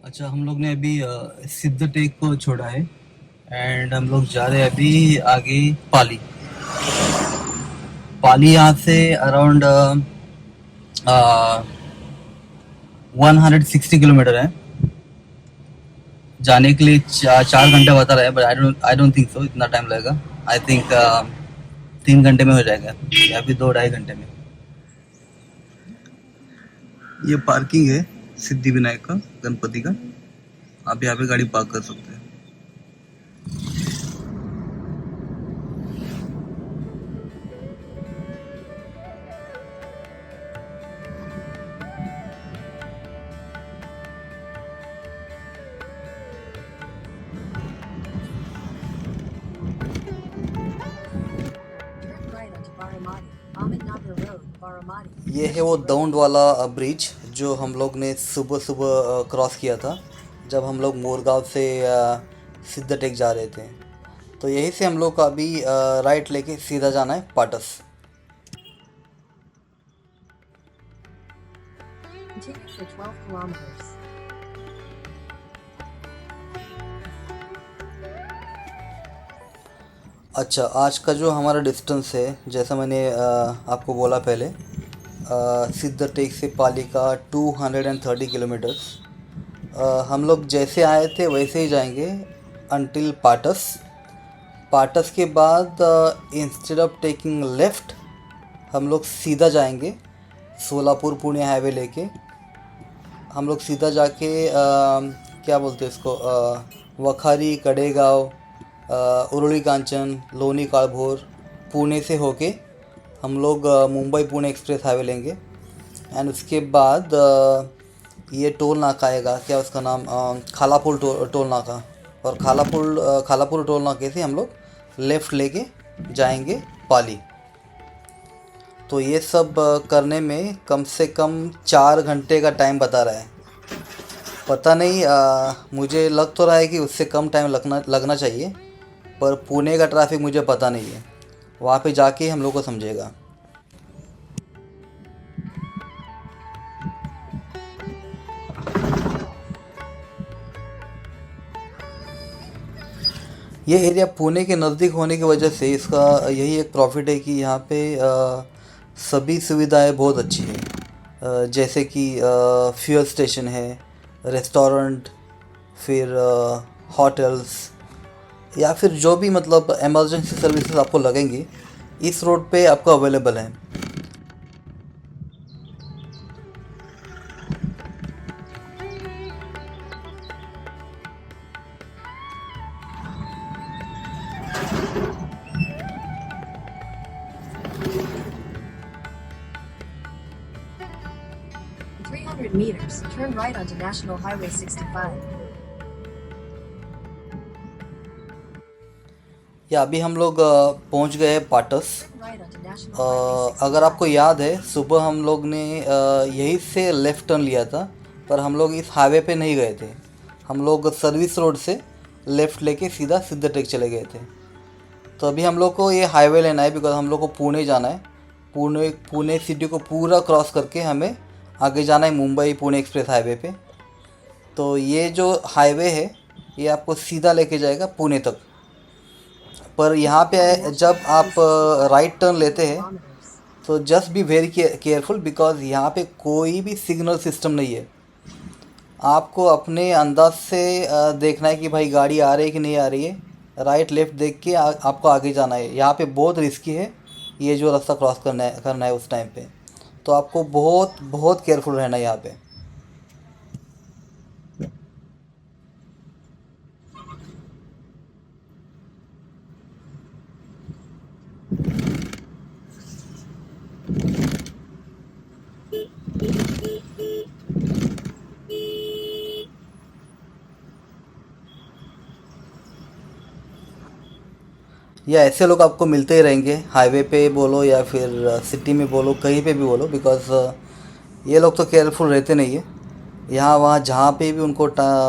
अच्छा, हम लोग ने अभी सिद्ध टेक को छोड़ा है एंड हम लोग जा रहे हैं अभी आगे पाली। पाली यहाँ से अराउंड 160 किलोमीटर है। जाने के लिए 4 घंटे बता रहा है, but I don't think so इतना टाइम लगेगा। आई थिंक 3 घंटे में हो जाएगा या फिर 2 ढाई घंटे में। ये पार्किंग है सिद्धि विनायक का, गणपति का। आप यहाँ पे गाड़ी पार्क कर सकते हैं। ये है वो दौंड वाला ब्रिज जो हम लोग ने सुबह सुबह क्रॉस किया था जब हम लोग मोरगांव से सिद्ध टेक जा रहे थे। तो यहीं से हम लोग का अभी राइट लेके सीधा जाना है पाटस। अच्छा, आज का जो हमारा डिस्टेंस है, जैसा मैंने आपको बोला पहले, सिद्ध टेक से पाली का 230 किलोमीटर्स। हम लोग जैसे आए थे वैसे ही जाएंगे अंटिल पाटस। पाटस के बाद इंस्टेड ऑफ टेकिंग लेफ़्ट हम लोग सीधा जाएंगे सोलापुर पुणे हाईवे लेके। हम लोग सीधा जाके क्या बोलते हैं इसको, वखारी, कडेगांव, उरुली कांचन, लोनी काळभोर, पुणे से होके हम लोग मुंबई पुणे एक्सप्रेस हाईवे लेंगे। एंड उसके बाद ये टोल नाका आएगा, क्या उसका नाम, खालापुर टोल नाका। और खालापुर टोल नाके से हम लोग लेफ़्ट लेके जाएंगे पाली। तो ये सब करने में कम से कम 4 घंटे का टाइम बता रहा है। पता नहीं, मुझे लग तो रहा है कि उससे कम टाइम लगना चाहिए, पर पुणे का ट्रैफिक मुझे पता नहीं है। वहाँ पे जाके हम लोग को समझेगा। ये एरिया पुणे के नज़दीक होने की वजह से इसका यही एक प्रॉफिट है कि यहाँ पे सभी सुविधाएं बहुत अच्छी हैं। जैसे कि फ्यूल स्टेशन है, रेस्टोरेंट, फिर होटल्स, या फिर जो भी मतलब इमरजेंसी सर्विसेज आपको लगेंगी इस रोड पे आपको अवेलेबल हैं। meters, turn right onto National Highway 65. या अभी हम लोग पहुंच गए पाटस। अगर आपको याद है, सुबह हम लोग ने यहीं से लेफ़्ट टर्न लिया था, पर हम लोग इस हाईवे पे नहीं गए थे। हम लोग सर्विस रोड से लेफ़्ट लेके सीधा सिद्ध टेक चले गए थे। तो अभी हम लोग को ये हाईवे लेना है, बिकॉज हम लोग को पुणे जाना है। पुणे सिटी को पूरा क्रॉस करके हमें आगे जाना है मुंबई पुणे एक्सप्रेस हाईवे पे। तो ये जो हाईवे है ये आपको सीधा लेके जाएगा पुणे तक। पर यहाँ पे जब आप राइट टर्न लेते हैं तो just be very careful, because यहाँ पे कोई भी सिग्नल सिस्टम नहीं है। आपको अपने अंदाज से देखना है कि भाई गाड़ी आ रही है कि नहीं आ रही है। राइट लेफ़्ट देख के आपको आगे जाना है। यहाँ पे बहुत रिस्की है ये जो रास्ता क्रॉस करना है उस टाइम पे। तो आपको बहुत बहुत केयरफुल रहना है यहाँ पे। या ऐसे लोग आपको मिलते ही रहेंगे, हाईवे पे बोलो या फिर सिटी में बोलो, कहीं पे भी बोलो, बिकॉज़ ये लोग तो केयरफुल रहते नहीं है। यहाँ वहाँ जहाँ पे भी उनको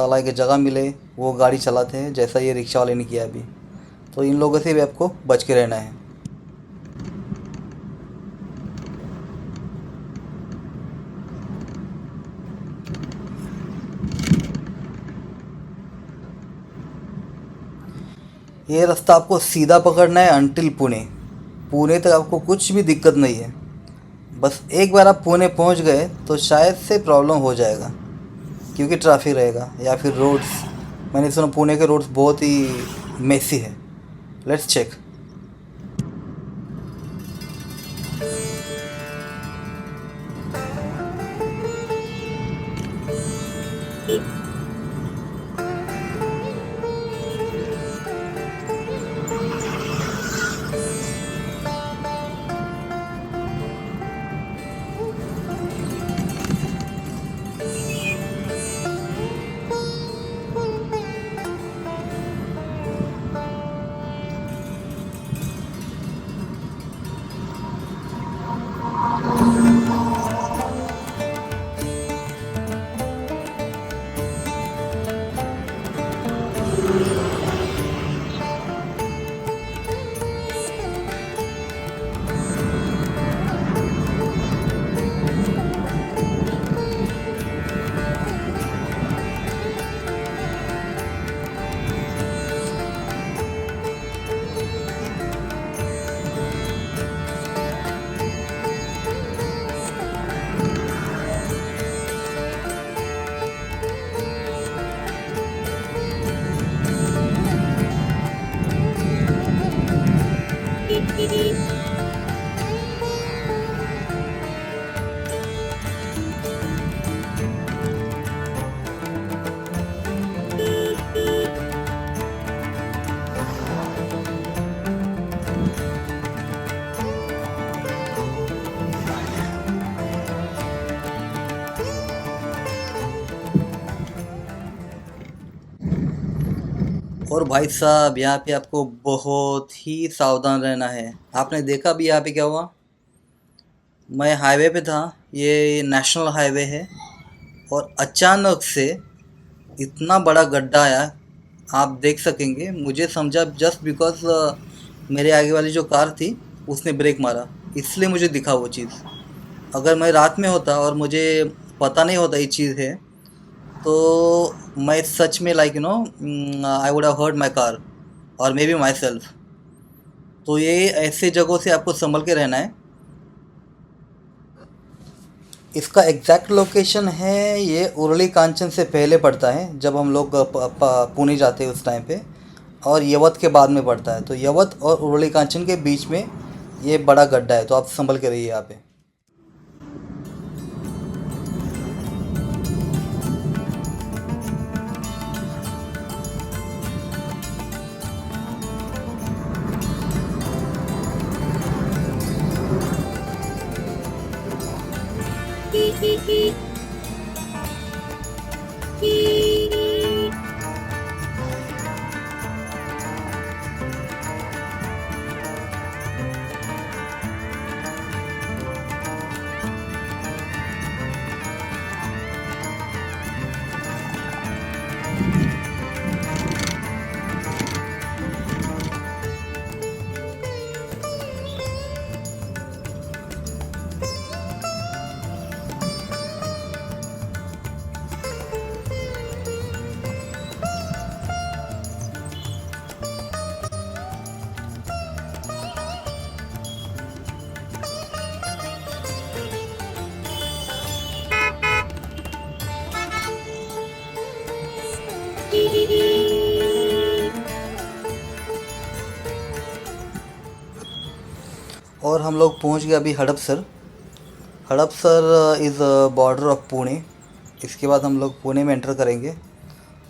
लाइक जगह मिले वो गाड़ी चलाते हैं, जैसा ये रिक्शा वाले ने किया अभी। तो इन लोगों से भी आपको बच के रहना है। ये रास्ता आपको सीधा पकड़ना है अंटिल पुणे। पुणे तक आपको कुछ भी दिक्कत नहीं है। बस एक बार आप पुणे पहुंच गए तो शायद से प्रॉब्लम हो जाएगा, क्योंकि ट्रैफिक रहेगा या फिर रोड्स। मैंने सुना पुणे के रोड्स बहुत ही मेसी है। Let's check. और भाई साहब, यहाँ पे आपको बहुत ही सावधान रहना है। आपने देखा भी यहाँ पे क्या हुआ? मैं हाईवे पे था, ये नेशनल हाईवे है, और अचानक से इतना बड़ा गड्ढा आया। आप देख सकेंगे, मुझे समझा जस्ट बिकॉज मेरे आगे वाली जो कार थी उसने ब्रेक मारा, इसलिए मुझे दिखा वो चीज़। अगर मैं रात में होता और मुझे पता नहीं होता ये चीज़ है, तो मैं सच में like I would have hurt my car और मे बी माई सेल्फ। तो ये ऐसे जगहों से आपको संभल के रहना है। इसका एग्जैक्ट लोकेशन है, ये उरली कांचन से पहले पड़ता है, जब हम लोग पुणे जाते हैं उस टाइम पे, और यवत के बाद में पड़ता है। तो यवत और उरली कांचन के बीच में ये बड़ा गड्ढा है, तो आप संभल के रहिए यहाँ पे। और हम लोग पहुंच गए अभी Hadapsar. Hadapsar is border of Pune. इसके बाद हम लोग पुणे में एंटर करेंगे,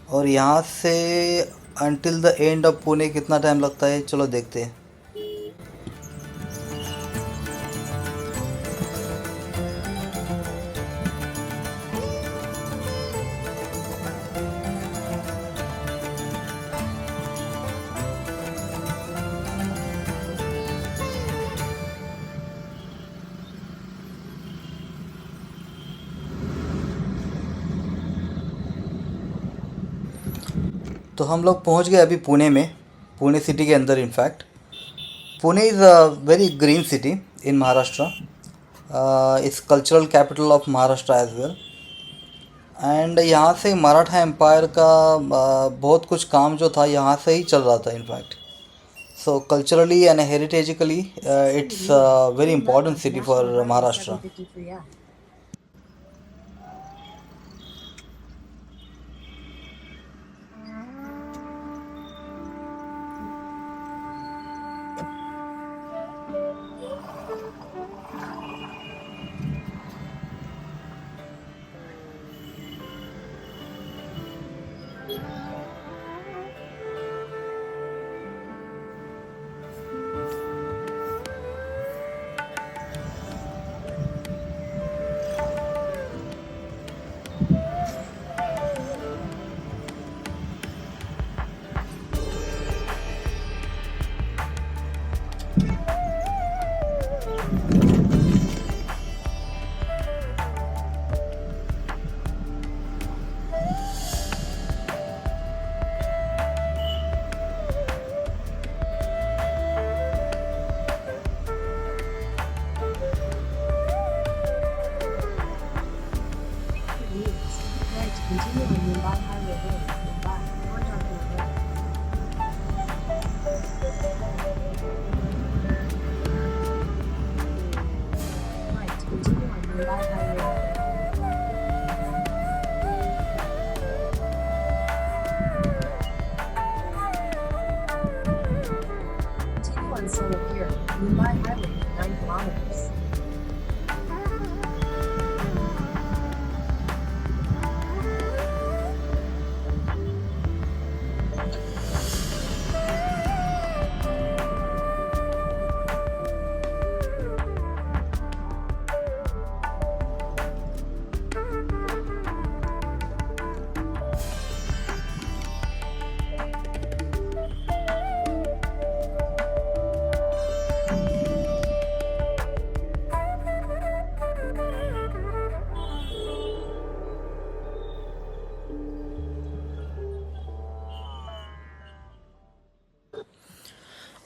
और यहाँ से until the end of Pune कितना टाइम लगता है, चलो देखते हैं। तो हम लोग पहुंच गए अभी पुणे में, पुणे सिटी के अंदर in fact. Pune is a very green city in Maharashtra, it's cultural capital of Maharashtra as well. And यहाँ से मराठा एम्पायर का बहुत कुछ काम जो था यहाँ से ही चल रहा था in fact. So culturally and heritagically it's very important city for Maharashtra. 753F. Right to continue on Mumbai Highway Road, Mumbai, Kondrapur Road. Right to continue on Mumbai Highway Road. Continue on Solo Pier, Mumbai Highway for 9 kilometers.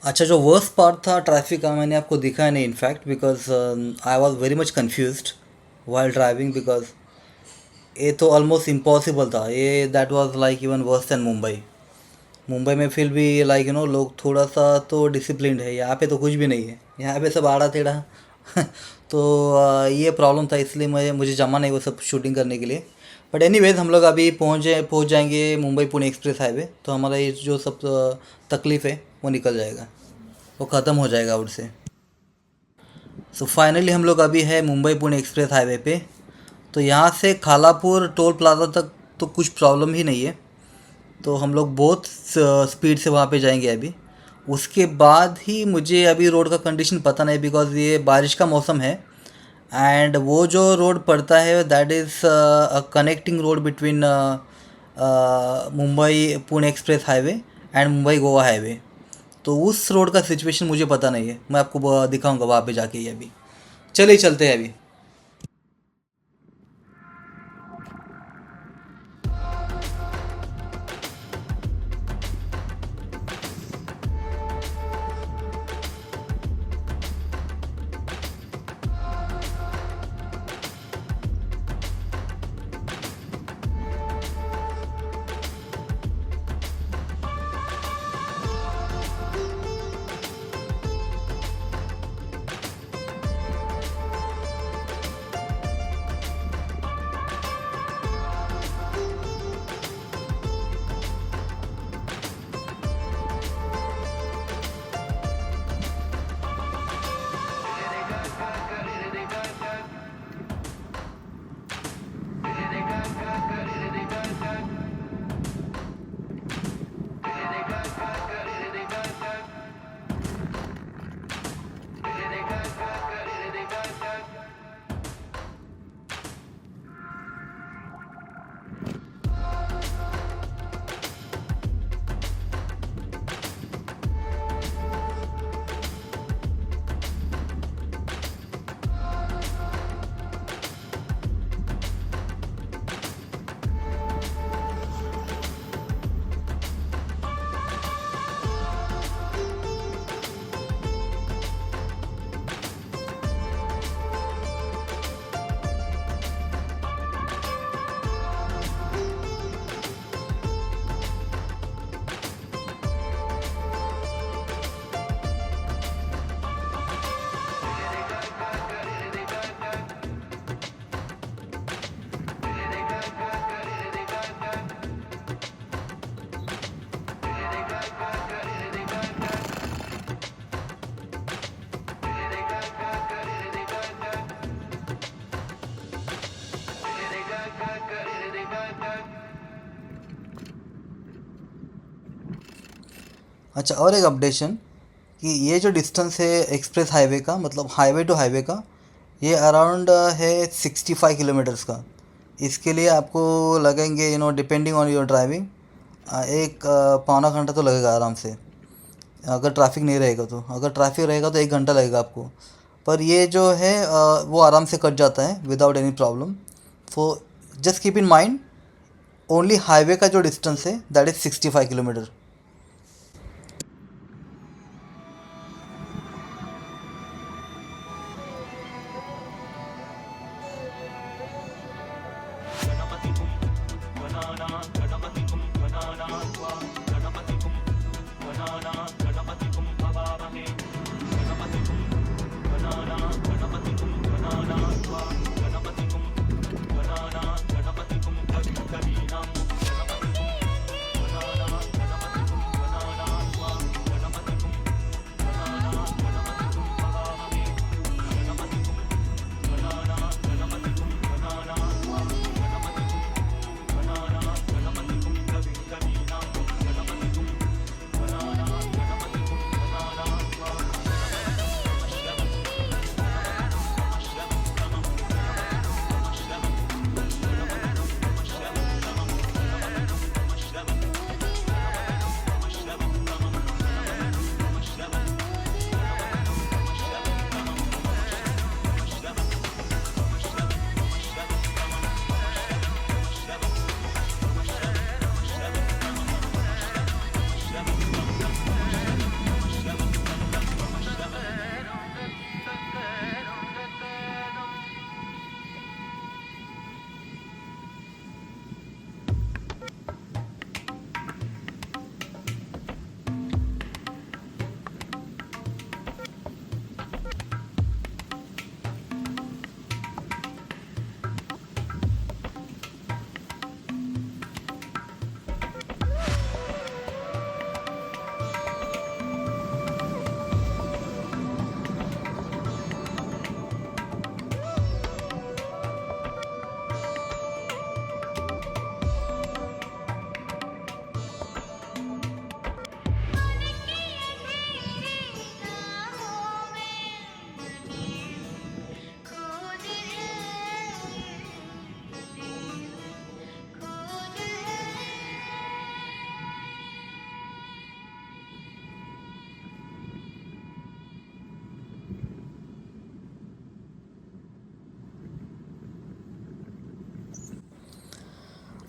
अच्छा, जो worst part था traffic का मैंने आपको दिखाया नहीं in fact, because I was very much confused while driving, because ये तो ऑलमोस्ट इम्पॉसिबल था। ये that was like even worse then Mumbai. Mumbai में फिर भी लाइक लोग थोड़ा सा तो डिसिप्लिन्ड है, यहाँ पे तो कुछ भी नहीं है, यहाँ पे सब आड़ा टेढ़ा तो ये प्रॉब्लम था, इसलिए मुझे जमा नहीं वो सब शूटिंग करने के लिए। बट एनीवेज हम लोग अभी पहुँच जाएंगे मुंबई पुणे एक्सप्रेस हाईवे, तो हमारा ये जो सब तकलीफ़ है वो निकल जाएगा, वो ख़त्म हो जाएगा आउट से। सो फाइनली हम लोग अभी है मुंबई पुणे एक्सप्रेस हाईवे पे। तो यहाँ से खालापुर टोल प्लाज़ा तक तो कुछ प्रॉब्लम ही नहीं है, तो हम लोग बहुत स्पीड से वहाँ पे जाएंगे अभी। उसके बाद ही मुझे अभी रोड का कंडीशन पता नहीं, बिकॉज़ ये बारिश का मौसम है। एंड वो जो रोड पड़ता है that is connecting road between Mumbai Pune express highway and Mumbai Goa highway. तो उस रोड का सिचुएशन मुझे पता नहीं है, मैं आपको दिखाऊंगा वहाँ पे जाके ही। अभी चलिए चलते हैं अभी। अच्छा, और एक अपडेशन कि ये जो डिस्टेंस है एक्सप्रेस हाईवे का, मतलब हाईवे टू हाईवे का, ये अराउंड है 65 किलोमीटर्स का। इसके लिए आपको लगेंगे डिपेंडिंग ऑन योर ड्राइविंग एक पौना घंटा तो लगेगा आराम से, अगर ट्रैफिक नहीं रहेगा तो। अगर ट्रैफिक रहेगा तो 1 घंटा लगेगा आपको। पर ये जो है वो आराम से कट जाता है without any problem. So just keep in mind, only highway का जो डिस्टेंस है दैट इज़ 65 किलोमीटर।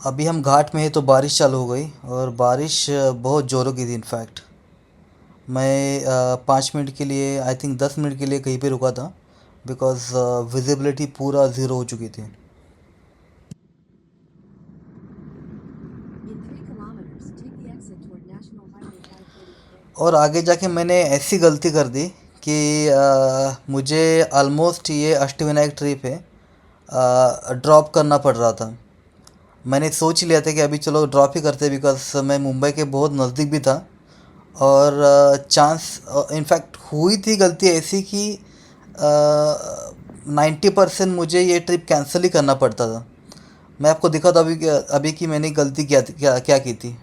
अभी हम घाट में हैं तो बारिश चालू हो गई, और बारिश बहुत ज़ोरों की थी इनफैक्ट। मैं 5 मिनट के लिए, आई थिंक 10 मिनट के लिए कहीं पे रुका था, बिकॉज़ विजिबिलिटी पूरा ज़ीरो हो चुकी थी। In 3 kilometers, take the exit toward National Highway 544. और आगे जाके मैंने ऐसी गलती कर दी कि मुझे ऑलमोस्ट ये अष्टविनायक ट्रिप है ड्रॉप करना पड़ रहा था। मैंने सोच लिया था कि अभी चलो ड्रॉप ही करते, बिकॉज मैं मुंबई के बहुत नज़दीक भी था, और चांस इनफैक्ट हुई थी गलती ऐसी कि 90% मुझे ये ट्रिप कैंसिल ही करना पड़ता था। मैं आपको दिखाता अभी अभी कि मैंने गलती क्या की थी।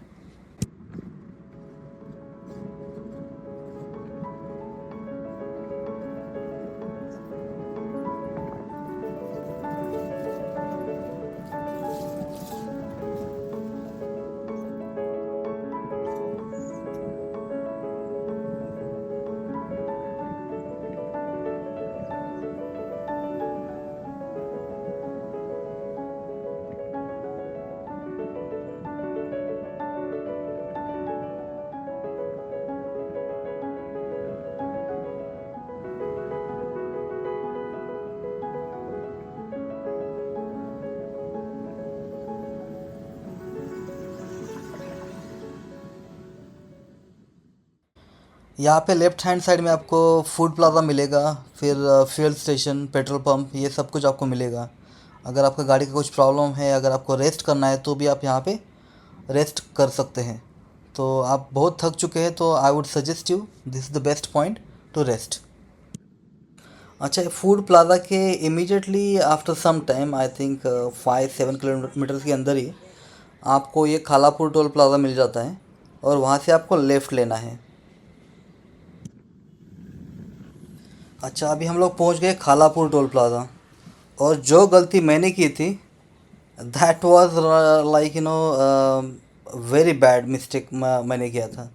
यहाँ पे लेफ़्ट हैंड साइड में आपको फूड प्लाज़ा मिलेगा, फिर फ्यूल स्टेशन, पेट्रोल पंप, ये सब कुछ आपको मिलेगा। अगर आपका गाड़ी का कुछ प्रॉब्लम है, अगर आपको रेस्ट करना है तो भी आप यहाँ पे रेस्ट कर सकते हैं। तो आप बहुत थक चुके हैं तो I would suggest you, this is the best point to rest. अच्छा, फूड प्लाज़ा के immediately after some time, I think 5-7 kilometres के अंदर ही आपको ये खालापुर टोल प्लाज़ा मिल जाता है। और वहाँ से आपको लेफ़्ट लेना है। अच्छा, अभी हम लोग पहुँच गए खालापुर टोल प्लाज़ा। और जो गलती मैंने की थी, that was like very bad mistake मैंने किया था।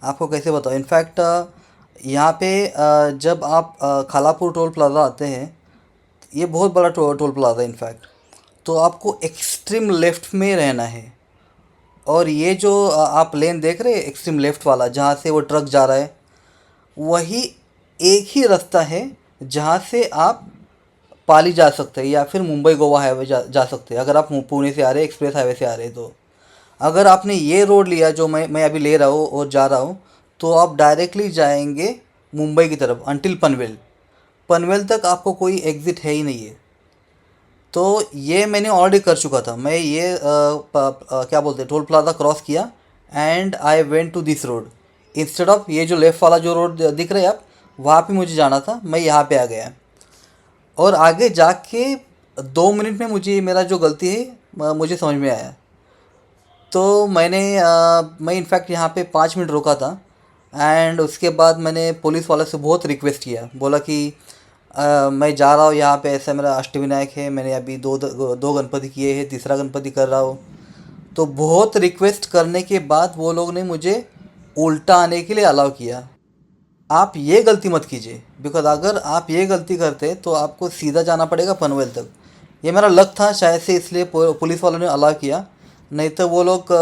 आपको कैसे बताऊँ, इनफैक्ट यहाँ पे जब आप खालापुर टोल प्लाज़ा आते हैं, ये बहुत बड़ा टोल प्लाज़ा है इनफैक्ट। तो आपको एक्सट्रीम लेफ़्ट में रहना है। और ये जो आप लेन देख रहे हैं एक्सट्रीम लेफ़्ट वाला, जहाँ से वो ट्रक जा रहा है, वही एक ही रास्ता है जहाँ से आप पाली जा सकते हैं या फिर मुंबई गोवा हाईवे जा सकते हैं। अगर आप पुणे से आ रहे हैं एक्सप्रेस हाईवे से आ रहे हैं तो अगर आपने ये रोड लिया जो मैं अभी ले रहा हूँ और जा रहा हूँ, तो आप डायरेक्टली जाएंगे मुंबई की तरफ अंटिल पनवेल। पनवेल तक आपको कोई एग्ज़िट है ही नहीं है। तो ये मैंने ऑलरेडी कर चुका था। मैं ये क्या बोलते हैं, टोल प्लाज़ा क्रॉस किया and I went to this road instead of ये जो लेफ़्ट वाला जो रोड दिख रहा है आप, वहाँ पे मुझे जाना था, मैं यहाँ पे आ गया। और आगे जाके 2 मिनट में मुझे मेरा जो गलती है मुझे समझ में आया। तो मैं इनफैक्ट यहाँ पे 5 मिनट रुका था। एंड उसके बाद मैंने पुलिस वाले से बहुत रिक्वेस्ट किया, बोला कि मैं जा रहा हूँ यहाँ पे, ऐसा मेरा अष्टविनायक है, मैंने अभी दो गणपति किए हैं, तीसरा गणपति कर रहा हूँ। तो बहुत रिक्वेस्ट करने के बाद वो लोग ने मुझे उल्टा आने के लिए अलाउ किया। आप ये गलती मत कीजिए, बिकॉज अगर आप ये गलती करते तो आपको सीधा जाना पड़ेगा पनवेल तक। ये मेरा लक था शायद से, इसलिए पुलिस वालों ने अलाउ किया, नहीं तो वो लोग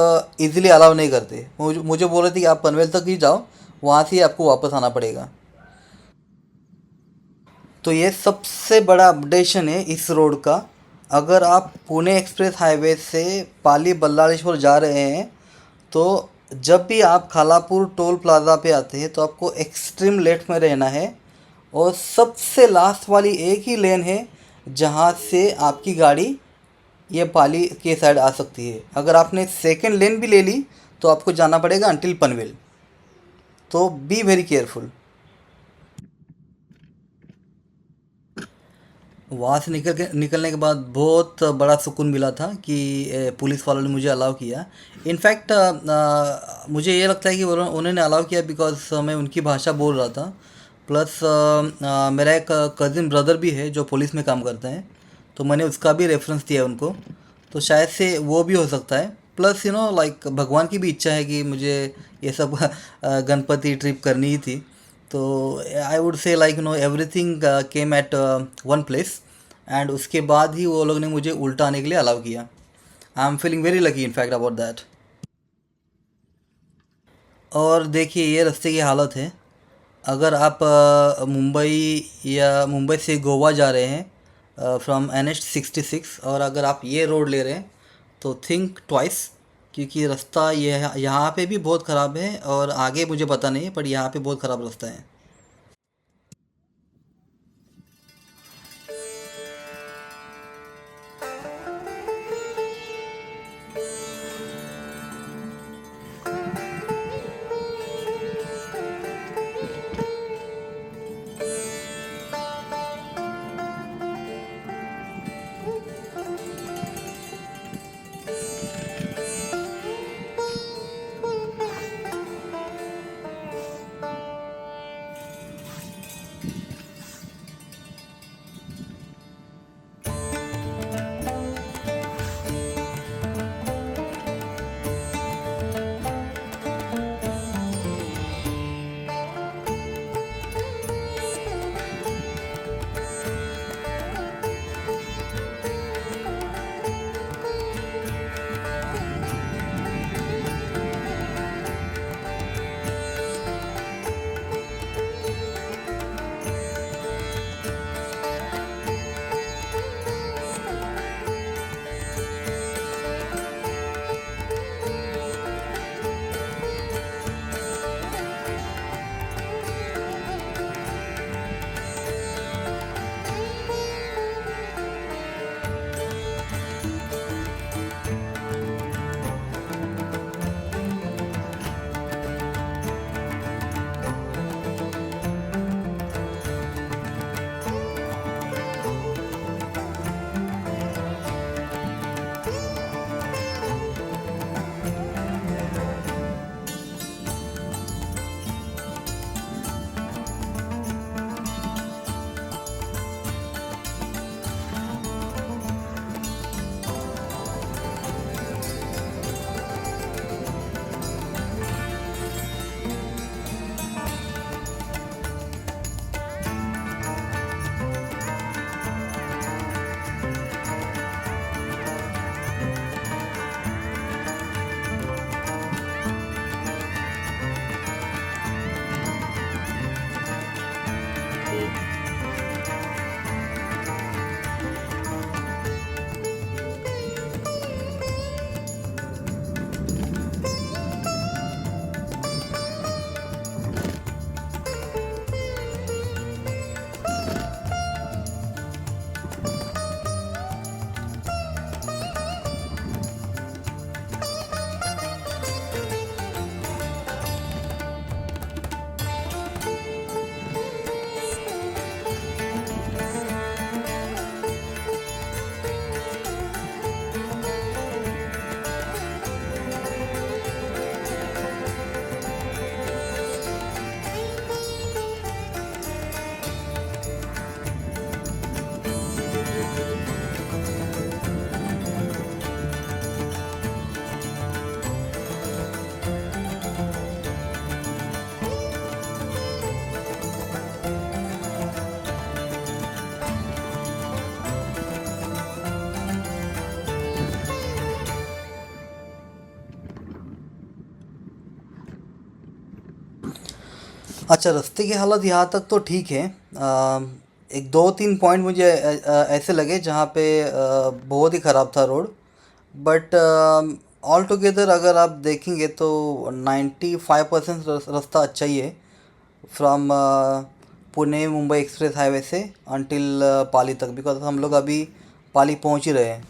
इजीली अलाउ नहीं करते। मुझे बोल रहे थे कि आप पनवेल तक ही जाओ, वहाँ से ही आपको वापस आना पड़ेगा। तो ये सबसे बड़ा अपडेशन है इस रोड का। अगर आप पुणे एक्सप्रेस हाईवे से पाली बल्लाळेश्वर जा रहे हैं, तो जब भी आप खालापुर टोल प्लाज़ा पे आते हैं तो आपको एक्सट्रीम लेफ्ट में रहना है। और सबसे लास्ट वाली एक ही लेन है जहाँ से आपकी गाड़ी ये पाली के साइड आ सकती है। अगर आपने सेकंड लेन भी ले ली तो आपको जाना पड़ेगा अंटिल पनवेल। तो बी वेरी केयरफुल। वहाँ से निकलने के बाद बहुत बड़ा सुकून मिला था कि पुलिस वालों ने मुझे अलाउ किया। इनफैक्ट मुझे ये लगता है कि उन्होंने अलाउ किया बिकॉज मैं उनकी भाषा बोल रहा था। प्लस मेरा एक कज़िन ब्रदर भी है जो पुलिस में काम करता है, तो मैंने उसका भी रेफरेंस दिया उनको। तो शायद से वो भी हो सकता है। प्लस लाइक भगवान की भी इच्छा है कि मुझे ये सब गणपति ट्रिप करनी ही थी। तो आई वुड से like everything came at one place. And उसके बाद ही वो लोग ने मुझे उल्टा आने के लिए अलाउ किया। I am feeling very lucky in fact about that. और देखिए ये रास्ते की हालत है। अगर आप मुंबई या मुंबई से गोवा जा रहे हैं फ्रॉम NH 66, और अगर आप ये रोड ले रहे हैं तो थिंक ट्वाइस, क्योंकि रास्ता ये यहाँ पे भी बहुत ख़राब है और आगे मुझे पता नहीं है, पर यहाँ पे बहुत ख़राब रास्ता है। अच्छा, रास्ते की हालत यहाँ तक तो ठीक है। एक दो तीन पॉइंट मुझे ऐसे लगे जहाँ पे बहुत ही ख़राब था रोड। बट ऑल टुगेदर अगर आप देखेंगे तो 95% रास्ता अच्छा ही है, from Pune Mumbai express highway से अनटिल पाली तक, बिकॉज हम लोग अभी पाली पहुंच ही रहे हैं।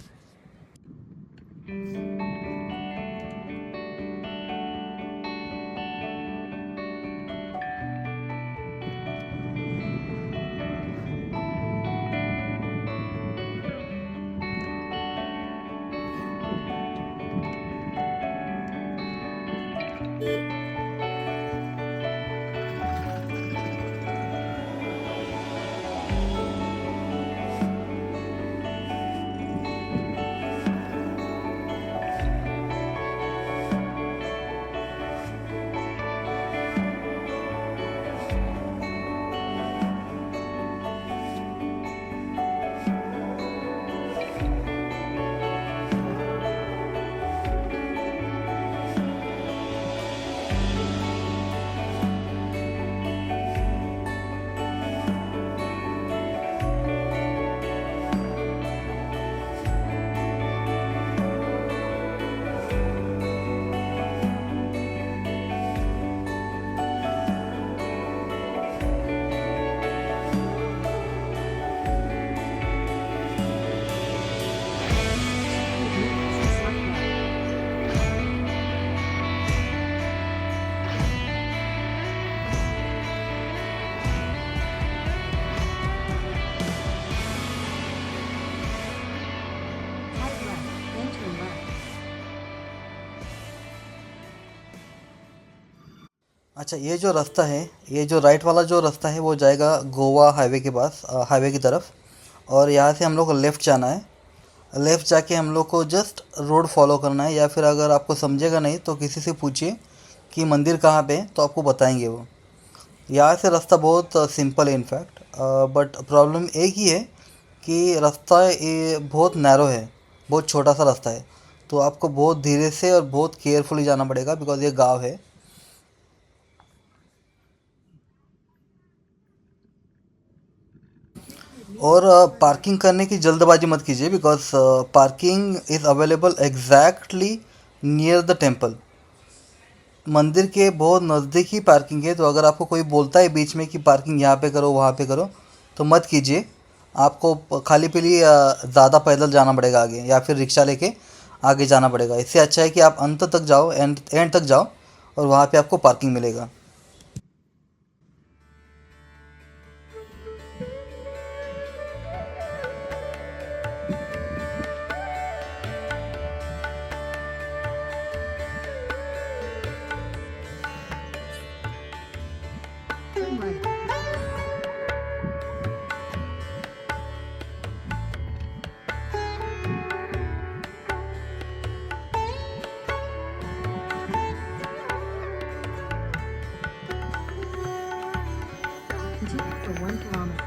Right left, then turn left. अच्छा, ये जो रास्ता है, ये जो राइट वाला जो रास्ता है वो जाएगा गोवा हाईवे के पास, हाईवे की तरफ। और यहाँ से हम लोग को लेफ़्ट जाना है। लेफ़्ट जाके हम लोग को जस्ट रोड फॉलो करना है, या फिर अगर आपको समझेगा नहीं तो किसी से पूछिए कि मंदिर कहाँ पे है, तो आपको बताएंगे वो। यहाँ से रास्ता बहुत सिंपल है इनफैक्ट, बट प्रॉब्लम एक ही है कि रास्ता ये बहुत नैरो है, बहुत छोटा सा रास्ता है। तो आपको बहुत धीरे से और बहुत केयरफुली जाना पड़ेगा, बिकॉज ये गांव है। और पार्किंग करने की जल्दबाजी मत कीजिए, because parking is available exactly near the temple. मंदिर के बहुत नज़दीक ही पार्किंग है। तो अगर आपको कोई बोलता है बीच में कि पार्किंग यहाँ पे करो वहाँ पे करो, तो मत कीजिए। आपको खाली पीली ज़्यादा पैदल जाना पड़ेगा आगे, या फिर रिक्शा लेके आगे जाना पड़ेगा। इससे अच्छा है कि आप अंत तक जाओ, एंड तक जाओ, और वहाँ पे आपको पार्किंग मिलेगा। Turn right. Continue for 1 kilometer.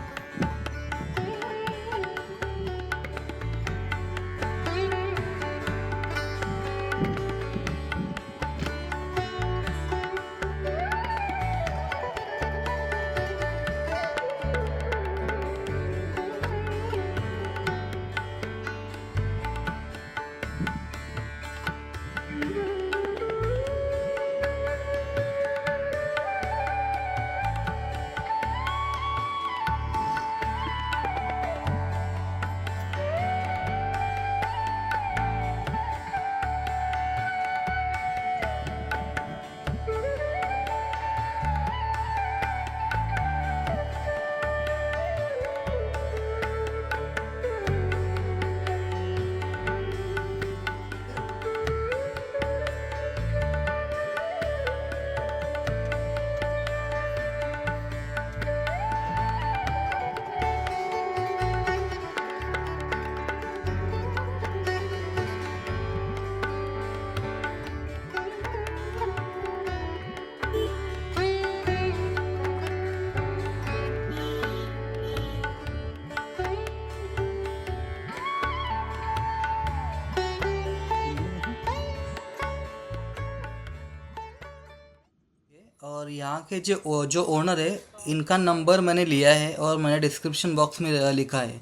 और यहाँ के जो जो ओनर है, इनका नंबर मैंने लिया है और मैंने डिस्क्रिप्शन बॉक्स में लिखा है।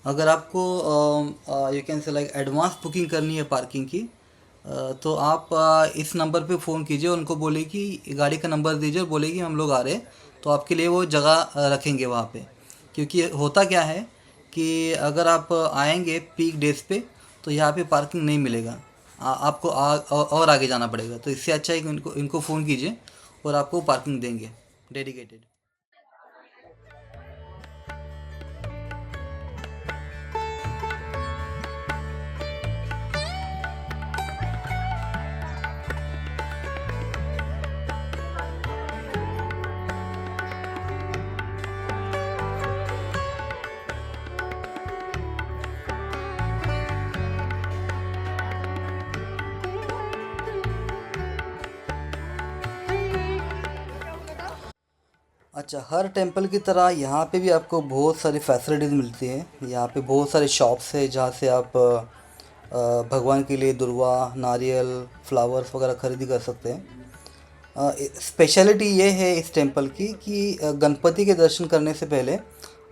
अगर आपको you can say like advance booking करनी है पार्किंग की, तो आप इस नंबर पे फ़ोन कीजिए, उनको बोले कि गाड़ी का नंबर दीजिए और बोले कि हम लोग आ रहे हैं, तो आपके लिए वो जगह रखेंगे वहाँ पे। क्योंकि होता क्या है कि अगर आप आएंगे पीक डेज पे तो यहाँ पे पार्किंग नहीं मिलेगा, आपको और आगे जाना पड़ेगा। तो इससे अच्छा है कि इनको इनको फ़ोन कीजिए और आपको पार्किंग देंगे डेडिकेटेड। अच्छा, हर टेंपल की तरह यहाँ पे भी आपको बहुत सारी फैसिलिटीज़ मिलती हैं। यहाँ पे बहुत सारे शॉप्स है जहाँ से आप भगवान के लिए दुर्वा, नारियल, फ्लावर्स वगैरह खरीदी कर सकते हैं। स्पेशलिटी ये है इस टेंपल की कि गणपति के दर्शन करने से पहले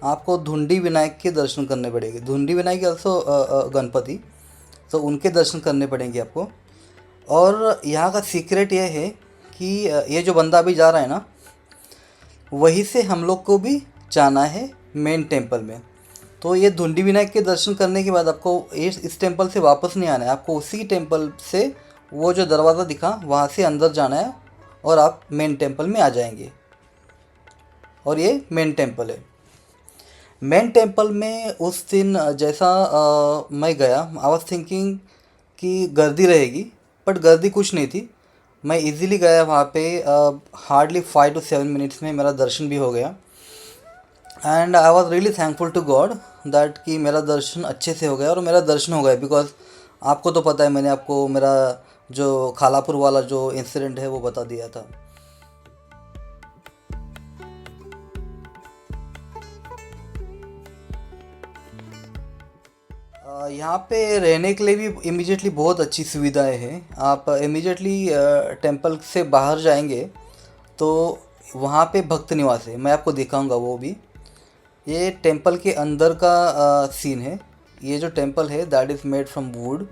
आपको धुंडी विनायक के दर्शन करने पड़ेंगे। धुंडी विनायक ऑल्सो गणपति, तो उनके दर्शन करने पड़ेंगे आपको। और यहाँ का सीक्रेट ये है कि ये जो बंदा अभी जा रहा है ना, वहीं से हम लोग को भी जाना है मेन टेंपल में। तो ये धुंडी विनायक के दर्शन करने के बाद आपको इस टेंपल से वापस नहीं आना है, आपको उसी टेंपल से वो जो दरवाज़ा दिखा वहाँ से अंदर जाना है और आप मेन टेंपल में आ जाएंगे। और ये मेन टेंपल है। मेन टेंपल में उस दिन जैसा मैं गया, आई वॉज थिंकिंग कि गर्दी रहेगी, बट गर्दी कुछ नहीं थी। मैं इजीली गया वहाँ पे, हार्डली 5 to 7 मिनट्स में मेरा दर्शन भी हो गया। And I was really thankful to God that कि मेरा दर्शन अच्छे से हो गया और मेरा दर्शन हो गया। बिकॉज आपको तो पता है, मैंने आपको मेरा जो खालापुर वाला जो इंसिडेंट है वो बता दिया था। यहाँ पे रहने के लिए भी इमीडिएटली बहुत अच्छी सुविधाएं हैं। आप इमीडिएटली टेंपल से बाहर जाएंगे तो वहाँ पे भक्त निवास है, मैं आपको दिखाऊंगा वो भी। ये टेंपल के अंदर का सीन है। ये जो टेंपल है that is made from would.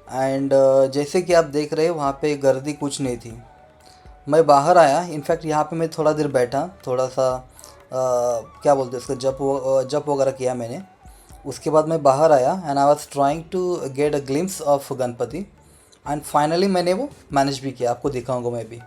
And जैसे कि आप देख रहे हैं वहाँ पे गर्दी कुछ नहीं थी। मैं बाहर आया, इनफैक्ट यहाँ पे मैं थोड़ा देर बैठा, थोड़ा सा क्या बोलते हैं उसको, जप वगैरह किया मैंने। उसके बाद मैं बाहर आया and I was trying to get a glimpse of Ganpati and finally मैंने वो मैनेज भी किया, आपको दिखाऊंगा मैं भी।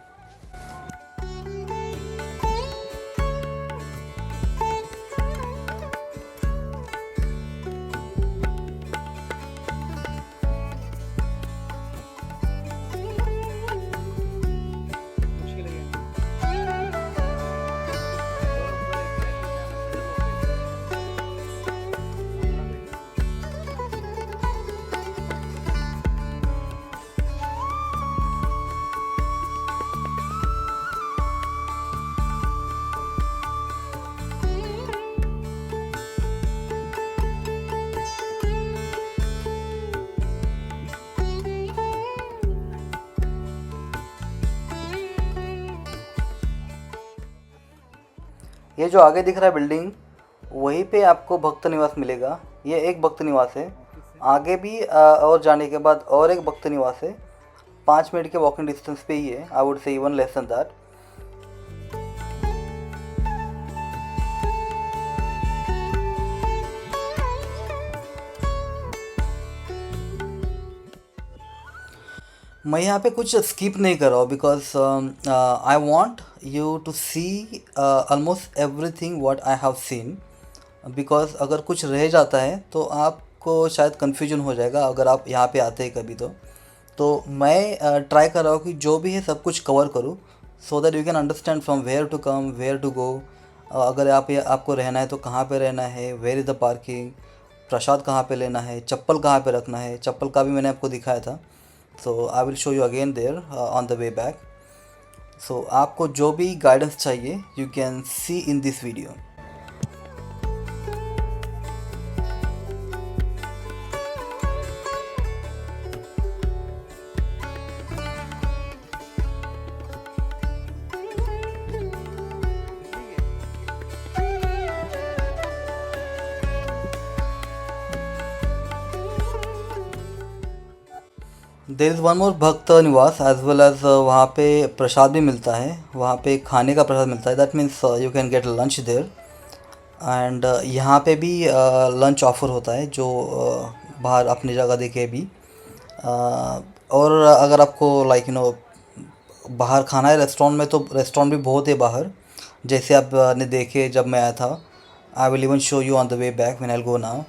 ये जो आगे दिख रहा है बिल्डिंग, वहीं पे आपको भक्त निवास मिलेगा। ये एक भक्त निवास है। आगे भी और जाने के बाद और एक भक्त निवास है, 5 मिनट के वॉकिंग डिस्टेंस पे ही है। I would say even less than that. मैं यहाँ पे कुछ स्किप नहीं कर रहा हूँ because I want you to see almost everything what I have seen. Because अगर कुछ रह जाता है तो आपको शायद कन्फ्यूजन हो जाएगा अगर आप यहाँ पे आते हैं कभी। तो मैं ट्राई कर रहा हूँ कि जो भी है सब कुछ कवर करूँ, so that you can understand from where to come, where to go. अगर आपको रहना है तो कहाँ पे रहना है, where is the parking, prasad कहाँ पे लेना है, चप्पल कहाँ पे रखना है। चप्पल का भी मैंने आपको दिखाया था। So I will show you again there on the way back. So आपको जो भी गाइडेंस चाहिए you can see in this video. There is one more Bhakta Niwas as well as वहाँ पे प्रसाद भी मिलता है, वहाँ पे खाने का प्रसाद मिलता है, that means you can get lunch there. And यहाँ पे भी लंच ऑफर होता है जो बाहर अपनी जगह देखे भी। और अगर आपको लाइक बाहर खाना है रेस्टोरेंट में, तो रेस्टोरेंट भी बहुत है बाहर, जैसे आप ने देखे जब मैं आया था। I will even show you on the way back when I go now.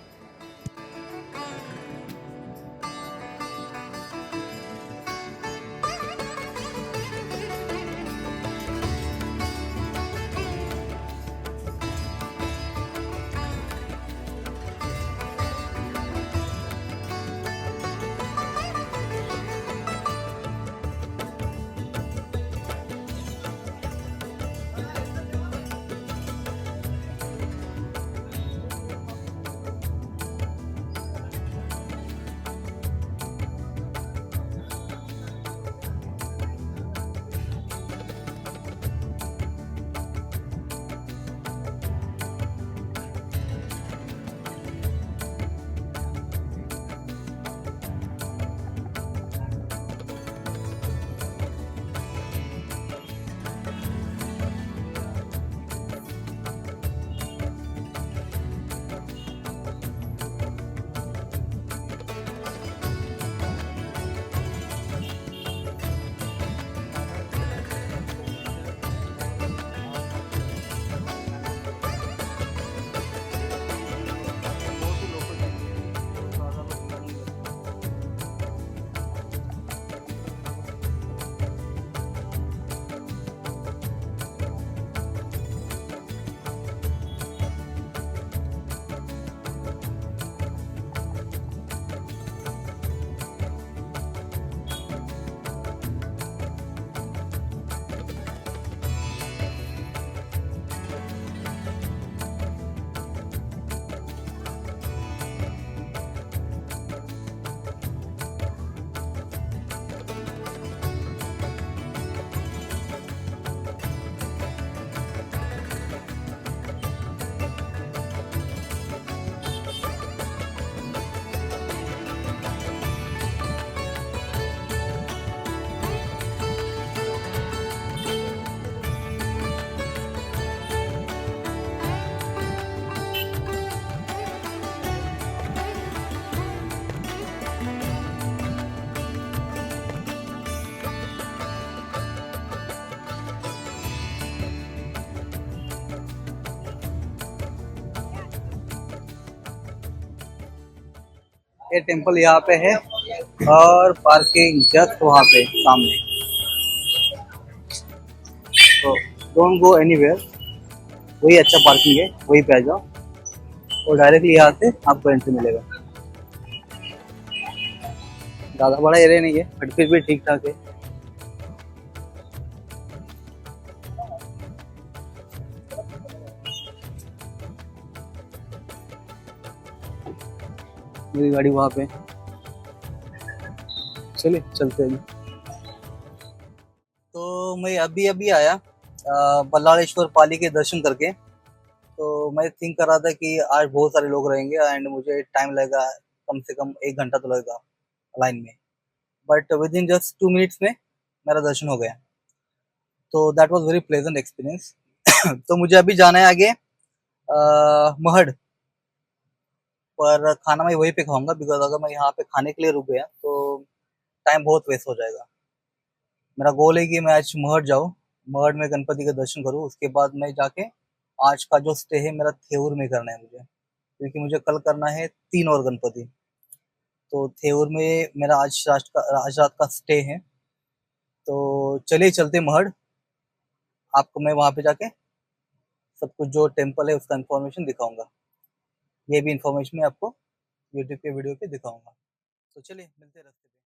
ये टेम्पल यहाँ पे है और पार्किंग जस्ट वहाँ पे सामने। तो डोंट गो एनीवेयर, वही अच्छा पार्किंग है, वहीं पे आ जाओ और डायरेक्टली यहाँ से आपको एंट्री मिलेगा। ज़्यादा बड़ा एरिया नहीं है बट फिर भी ठीक ठाक है। मेरी गाड़ी वहाँ पे, चलिए चलते हैं। तो मैं अभी अभी आया बल्लाळेश्वर पाली के दर्शन करके। तो मैं थिंक कर रहा था कि आज बहुत सारे लोग रहेंगे एंड मुझे टाइम लगेगा, कम से कम 1 घंटा तो लगेगा लाइन में। But with in just 2 minutes में मेरा दर्शन हो गया। तो that was very pleasant experience. तो मुझे अभी जाना है आगे महड़, पर खाना मैं वहीं पे खाऊंगा बिकॉज अगर मैं यहाँ पे खाने के लिए रुक गया तो टाइम बहुत वेस्ट हो जाएगा। मेरा गोल है कि मैं आज महड़ जाऊँ, महड़ में गणपति के दर्शन करूँ, उसके बाद मैं जाके आज का जो स्टे है मेरा थेऊर में करना है मुझे, क्योंकि मुझे कल करना है 3 और गणपति। तो थेऊर में मेरा आज रात का स्टे है। तो चलिए चलते महड़, आपको मैं वहाँ पे जाके सब कुछ जो टेम्पल है उसका इन्फॉर्मेशन दिखाऊंगा। ये भी इन्फॉर्मेशन मैं आपको यूट्यूब के वीडियो पे दिखाऊंगा। तो चलिए मिलते हैं रास्ते पे।